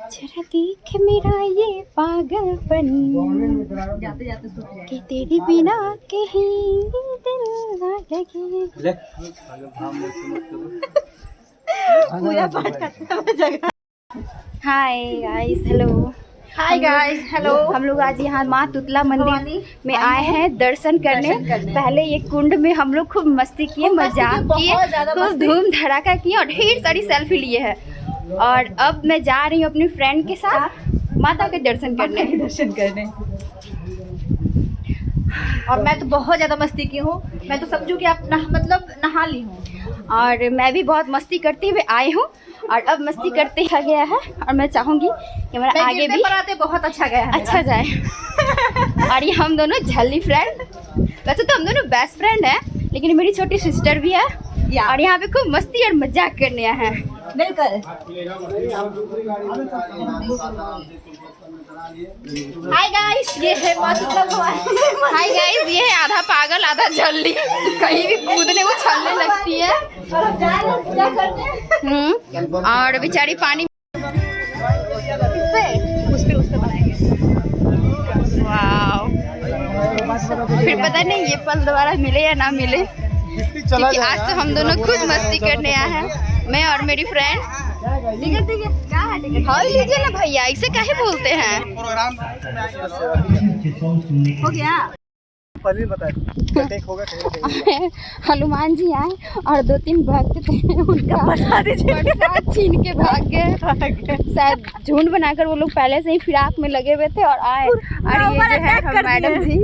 जरा देख मेरा ये पागलपन कि तेरे बिना कहीं दिल ना लगे। Hi guys, hello. Hi guys, hello. हम लोग आज यहाँ माँ तुतला मंदिर में आए हैं दर्शन करने। पहले ये कुंड में हम लोग खूब मस्ती किए, मजाक किए, खूब धूम धड़ाका किए और ढेर सारी सेल्फी लिए हैं। और अब मैं जा रही हूँ अपनी फ्रेंड के साथ माता के दर्शन करने। और मैं तो बहुत ज़्यादा मस्ती की हूँ। मैं तो समझूँ कि आप नहा ली हूँ। और मैं भी बहुत मस्ती करते हुए आई हूँ और अब मस्ती करते ही गया है और मैं चाहूँगी कि हमारा आगे भी आते बहुत अच्छा गया है, अच्छा जाए। और ये हम दोनों झल्ली फ्रेंड, वैसे तो हम दोनों बेस्ट फ्रेंड हैं, लेकिन मेरी छोटी सिस्टर भी है और यहाँ पे खूब मस्ती और मजाक करने आए हैं मिलकर। हाय गाइस, ये है हाय गाइस, ये है आधा पागल आधा झल्ली, कहीं भी कूदने को छलने लगती है। और बेचारी पानी उस पे बनाएंगे। वाओ, फिर पता नहीं ये पल दोबारा मिले या ना मिले, क्योंकि आज तो हम दोनों खुद मस्ती करने आए हैं, मैं और मेरी फ्रेंड। हाँ लीजिए ना भैया, इसे काहे बोलते हैं। हो गया। हनुमान जी आए और 2-3 भक्त थे, उनका प्रसाद छीन के भाग गए। शायद झुंड बनाकर वो लोग पहले से ही फिराक में लगे हुए थे और आए और ये जो है मैडम जी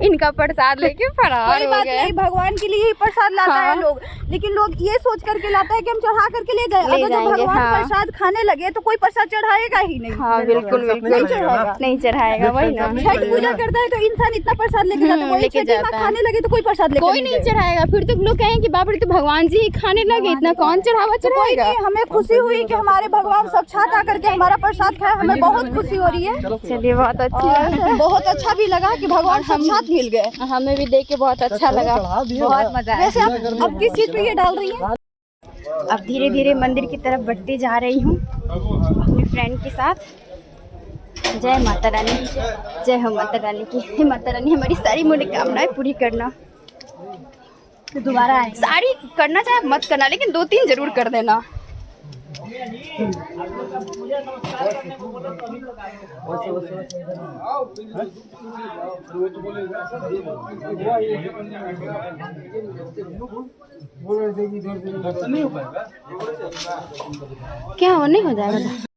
इनका प्रसाद लेके फरार हो गए। भगवान के लिए ही प्रसाद लाता है लोग, लेकिन लोग ये सोच करके लाता है कि हम चढ़ा करके ले जाए। अगर जब भगवान प्रसाद खाने लगे तो कोई प्रसाद चढ़ाएगा ही नहीं। हाँ बिल्कुल नहीं चढ़ाएगा, वही ना। छठ पूजा करता है तो इंसान इतना प्रसाद लेके जाता है, खाने लगे तो कोई प्रसाद लेके कोई नहीं चढ़ाएगा। फिर तो लोग कहेंगे बाप रे, तो भगवान जी ही खाने लगे, इतना कौन चढ़ाएगा। हमें खुशी हुई कि हमारे भगवान साक्षात आकर के हमारा प्रसाद खाए, हमें बहुत खुशी हो रही है। चलिए, बहुत अच्छी बहुत अच्छा भी लगा कि भगवान साक्षात मिल गए। हमें भी देख के बहुत अच्छा लगा, बहुत मजा आया। वैसे अब किस चीज पे ये डाल रही है? अब धीरे धीरे मंदिर की तरफ बढ़ती जा रही हूँ अपनी फ्रेंड के साथ। जय माता रानी, जय हो माता रानी की। हे माता रानी, हमारी सारी मनोकामनाएं पूरी करना। तो दोबारा आए, सारी करना चाहे मत करना, लेकिन 2-3 जरूर कर देना। क्या हो नहीं हो जाएगा।